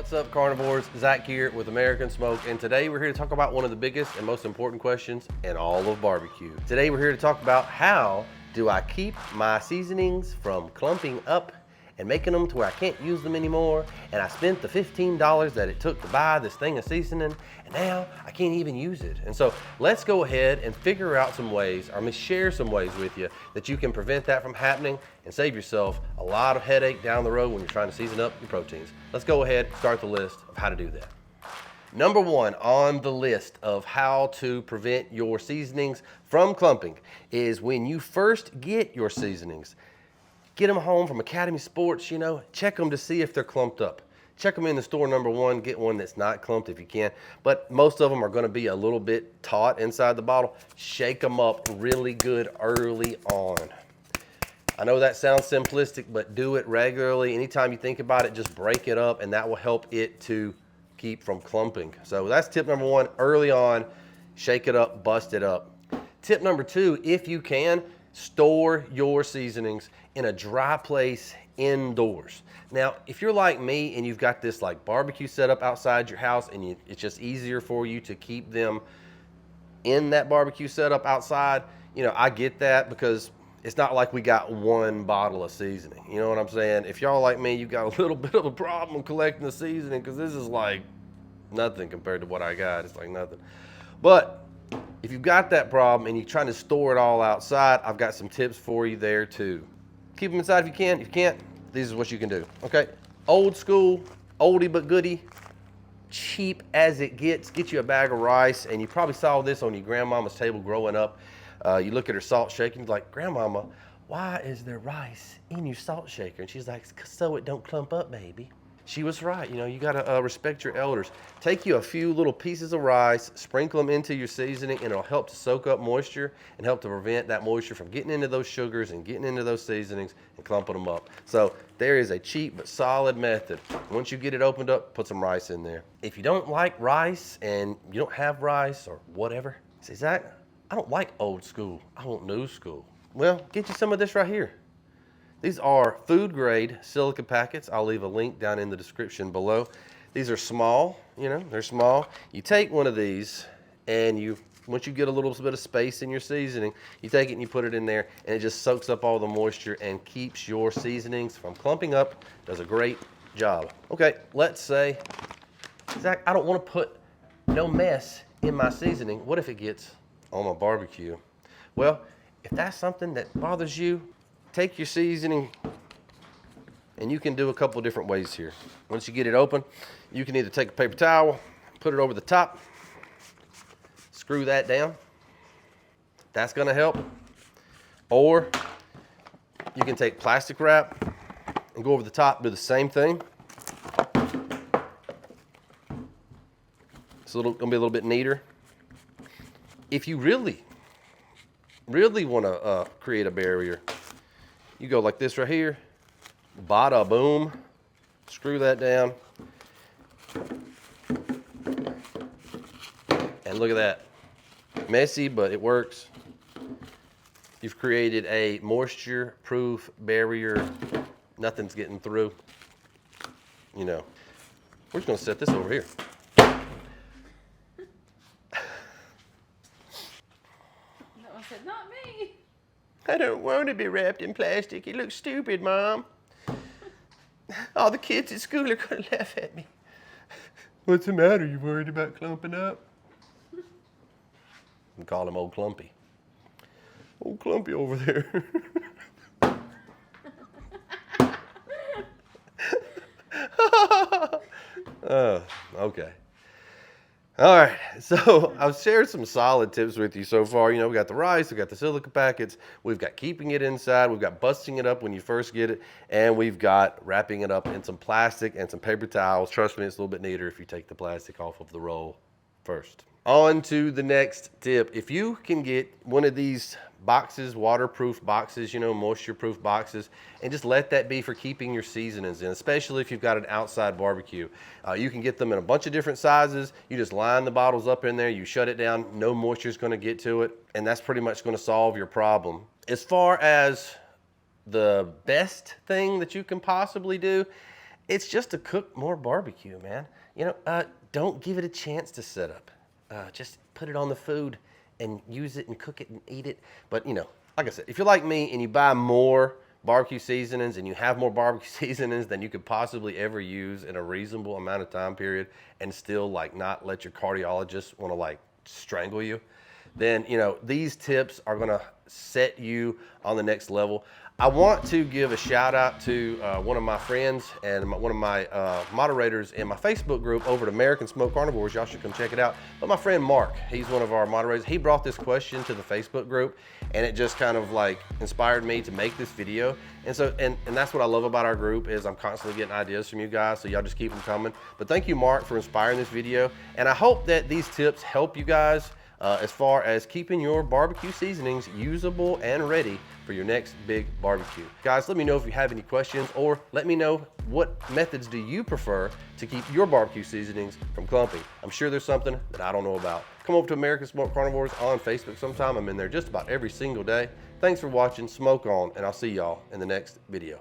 What's up, carnivores? Zach here with American Smoke, and today we're here to talk about one of the biggest and most important questions in all of barbecue. Today we're here to talk about how do I keep my seasonings from clumping up and making them to where I can't use them anymore, and I spent the $15 that it took to buy this thing of seasoning, and now I can't even use it. And so let's go ahead and figure out some ways, or let me share some ways with you that you can prevent that from happening and save yourself a lot of headache down the road when you're trying to season up your proteins. Let's go ahead and start the list of how to do that. Number one on the list of how to prevent your seasonings from clumping is when you first get your seasonings, get them home from Academy Sports, check them to see if they're clumped up. Check them in the store, number one, get one that's not clumped if you can, but most of them are gonna be a little bit taut inside the bottle. Shake them up really good early on. I know that sounds simplistic, but do it regularly. Anytime you think about it, just break it up, and that will help it to keep from clumping. So that's tip number one, early on, shake it up, bust it up. Tip number two, if you can, store your seasonings in a dry place indoors. Now, if you're like me and you've got this like barbecue set up outside your house and it's just easier for you to keep them in that barbecue setup outside, I get that because it's not like we got one bottle of seasoning. You know what I'm saying? If y'all like me, you got a little bit of a problem collecting the seasoning because this is like nothing compared to what I got. It's like nothing. But if you've got that problem and you're trying to store it all outside, I've got some tips for you there too. Keep them inside if you can. If you can't, this is what you can do, okay? Old school, oldie but goodie, cheap as it gets. Get you a bag of rice, and you probably saw this on your grandmama's table growing up. You look at her salt shaker and you're like, Grandmama, why is there rice in your salt shaker? And she's like, so it don't clump up, baby. She was right. You gotta respect your elders. Take you a few little pieces of rice, sprinkle them into your seasoning, and it'll help to soak up moisture and help to prevent that moisture from getting into those sugars and getting into those seasonings and clumping them up. So there is a cheap but solid method. Once you get it opened up, put some rice in there. If you don't like rice and you don't have rice or whatever, say, Zach, I don't like old school. I want new school. Well, get you some of this right here. These are food grade silica packets. I'll leave a link down in the description below. These are small, they're small. You take one of these and once you get a little bit of space in your seasoning, you take it and you put it in there, and it just soaks up all the moisture and keeps your seasonings from clumping up. Does a great job. Okay, let's say, Zach, I don't want to put no mess in my seasoning. What if it gets on my barbecue? Well, if that's something that bothers you, take your seasoning, and you can do a couple different ways here. Once you get it open, you can either take a paper towel, put it over the top, screw that down. That's gonna help. Or you can take plastic wrap and go over the top, do the same thing. It's gonna be a little bit neater. If you really wanna create a barrier, you go like this right here, bada boom, screw that down, and look at that. Messy, but it works. You've created a moisture-proof barrier. Nothing's getting through. We're just gonna set this over here. No, I said, not me. I don't want to be wrapped in plastic. It looks stupid, Mom. All the kids at school are going to laugh at me. What's the matter? You worried about clumping up? We call him Old Clumpy. Old Clumpy over there. Oh, okay. All right, so I've shared some solid tips with you so far. We got the rice, we've got the silica packets, we've got keeping it inside, we've got busting it up when you first get it, and we've got wrapping it up in some plastic and some paper towels. Trust me, it's a little bit neater if you take the plastic off of the roll first. On to the next tip. If you can get one of these boxes, waterproof boxes, moisture-proof boxes, and just let that be for keeping your seasonings in, especially if you've got an outside barbecue. You can get them in a bunch of different sizes. You just line the bottles up in there, you shut it down, no moisture is going to get to it, and that's pretty much going to solve your problem. As far as the best thing that you can possibly do It's just to cook more barbecue, man. Don't give it a chance to set up. Just put it on the food and use it and cook it and eat it. But like I said, if you're like me and you buy more barbecue seasonings and you have more barbecue seasonings than you could possibly ever use in a reasonable amount of time period and still like not let your cardiologist want to like strangle you, then these tips are gonna set you on the next level. I want to give a shout out to one of my friends and one of my moderators in my Facebook group over at American Smoked Carnivores. Y'all should come check it out. But my friend Mark, he's one of our moderators. He brought this question to the Facebook group, and it just kind of like inspired me to make this video. And so, and that's what I love about our group is I'm constantly getting ideas from you guys. So y'all just keep them coming. But thank you, Mark, for inspiring this video. And I hope that these tips help you guys as far as keeping your barbecue seasonings usable and ready for your next big barbecue. Guys, let me know if you have any questions, or let me know what methods do you prefer to keep your barbecue seasonings from clumping. I'm sure there's something that I don't know about. Come over to American Smoked Carnivores on Facebook sometime. I'm in there just about every single day. Thanks for watching. Smoke on, and I'll see y'all in the next video.